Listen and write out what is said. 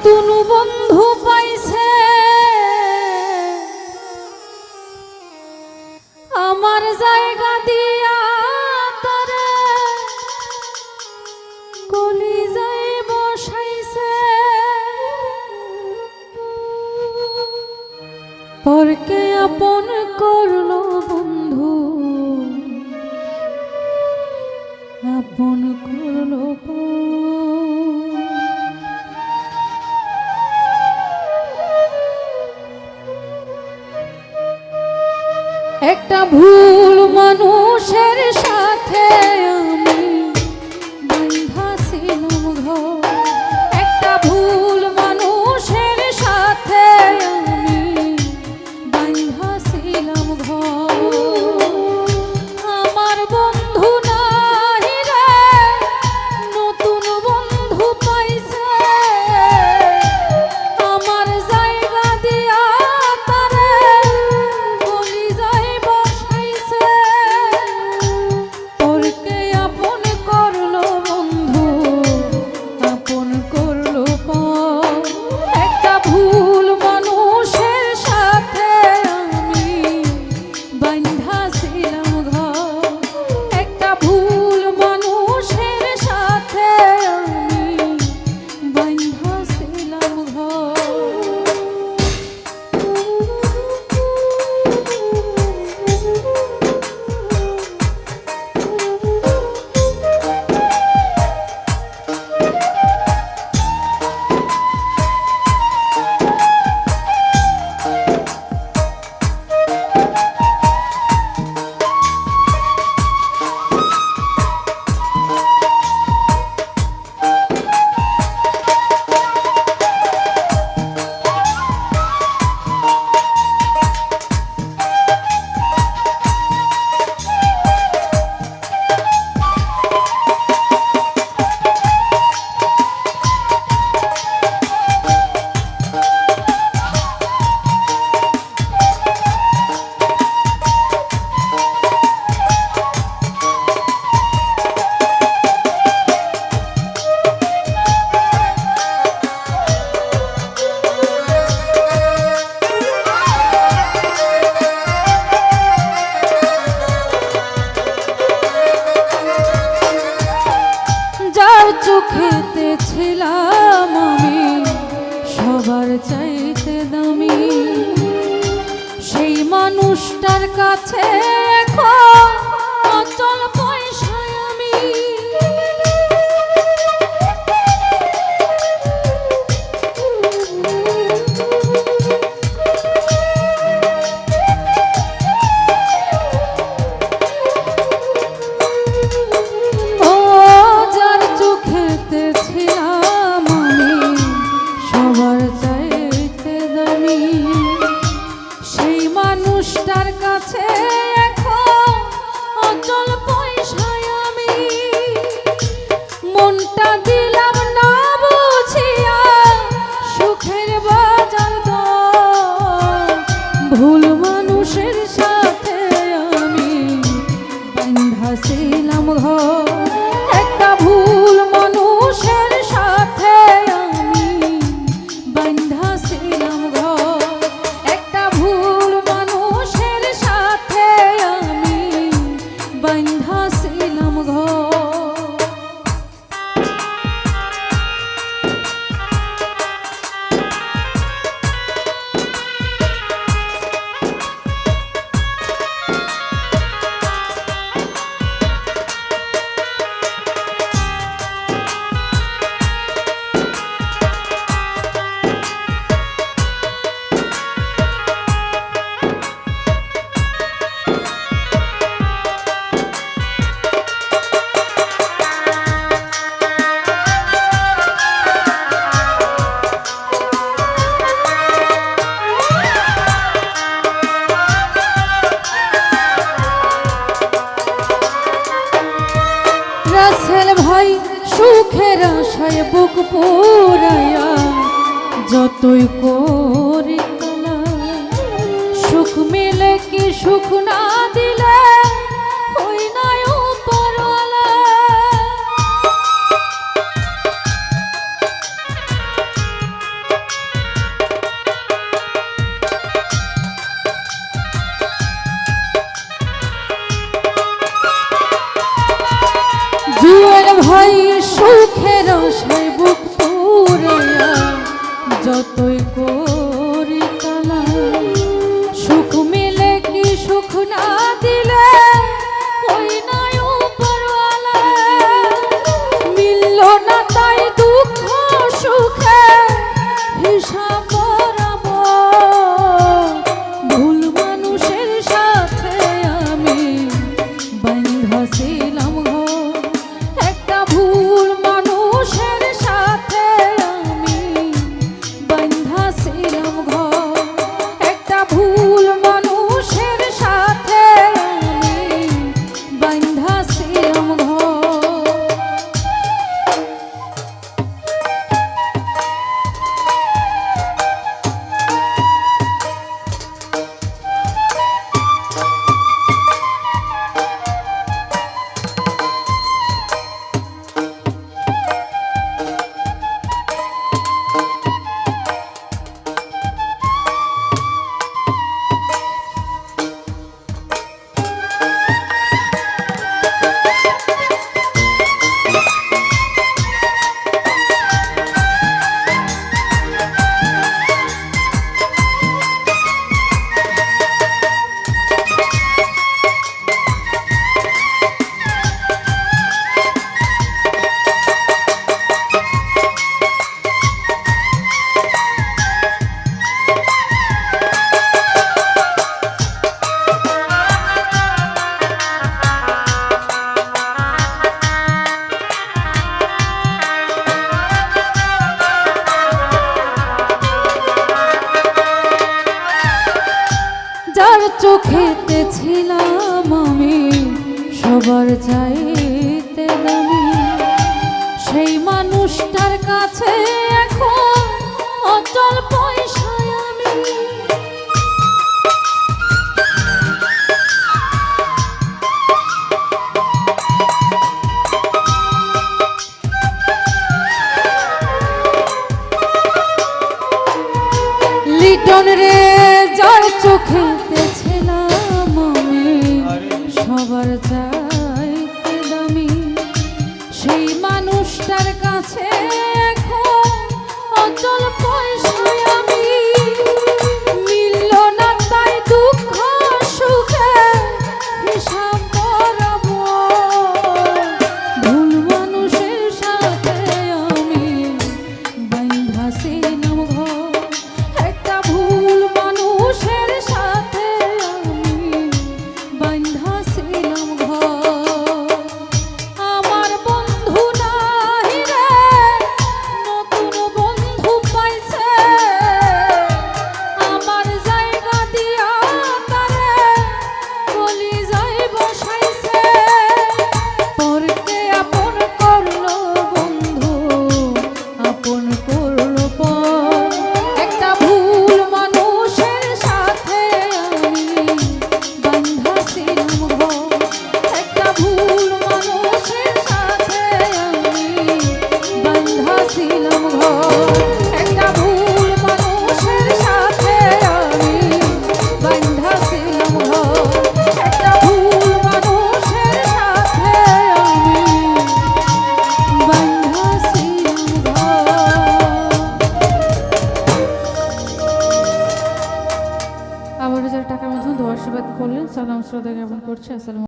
নতুন বন্ধু পাইছে আমার জায়গা দিয়া তারে কলিজায় বসাইছে পরকে আপন করলো বন্ধু আপন করলো একটা ভুল মানুষের সাথে আমি বাঁধা ছিলাম ঘর একটা ভুল মানুষের সাথে আমি বাঁধা ছিলাম ঘর আমার বন্ধু নাই রে নতুন বন্ধু পাইছে আমার জায়গা দিয়া তারে কলিজায় বসাইছে পরকে আপন করলো বন্ধু আপন করলো পর একটা ভুল মানুষের সাথে আমি বাঁধা ছিলাম ঘর একটা ভুল মানুষের সাথে আমি বাঁধা ছিলাম ঘর চোখেতে ছিলাম আমি সবার চাইতে দামি সেই মানুষটার কাছে এখন অচল পয়সায় আমি মানুষটার কাছে এখন অচল পয়সায় আমি মনটা দিলাম না বুঝিয়া সুখের বাজার দর ভুল মানুষের সাথে আমি বাঁধা ছিলাম ঘর একটা ভুল মানুষের সাথে আমি বাঁধা ছিলাম ঘর একটা ভুল মানুষের সাথে আমি বাঁধা ছিলাম ঘর রাসেল ভাই সুখের আশায় বুক পোড়ায়া যতই করি কালা সুখ মিলে কি সুখ না দিলে হই না উপরওয়ালা সুখের আশায় বুক পুরাইয়া যতই করি তালা, সুখ মিলে কি সুখ না দিলে ওই নাই উপরওয়ালা, মিলল না তাই দুঃখ সুখে হিসাব বরাবর, ভুল মানুষের সাথে আমি বাঁধা ছিলাম ঘর, একটা ভুল মানুষের সাথে আমি বাঁধা ছিলাম ঘর, একটা ভুল মানুষের সাথে আমি বাঁধা ছিলাম ঘর। যার চোখেতে ছিলাম আমি সবার চাইতে দামি, সেই মানুষটার কাছে এখন অচল পয়সায় আমি। লিটন রে যার চোখেতে ছিলাম আমি সবার চাইতে দামি, সেই মানুষটার কাছে এখন অচল পয়সায় আমি। মিলল না তাই দুঃখ সুখে হিসাব বরাবর, ভুল মানুষের সাথে আমি বাঁধা ছিলাম ঘর, একটা ভুল মানুষের সাথে আমি বাঁধা ছিলাম ঘর। আমার বন্ধু নাই রে, নতুন বন্ধু পাইছে, আমার জায়গা দিয়া তারে কলিজায় বসাইছে, পরকে আপন করলো বন্ধু আপন করলো পর, একটা ভুল মানুষের সাথে আমি বাঁধা ছিলাম ঘর, একটা ভুল মানুষের সাথে আমি বাঁধা ছিলাম ঘর, একটা ভুল মানুষের সাথে আমি বাঁধা ছিলাম ঘর, একটা ভুল মানুষের সাথে আমি বাঁধা ছিলাম ঘর। আবারও যারা টাকার মাধ্যমে দোয়া আশীর্বাদ করলেন, সালাম শ্রদ্ধা জ্ঞাপন করছি। আসসালামু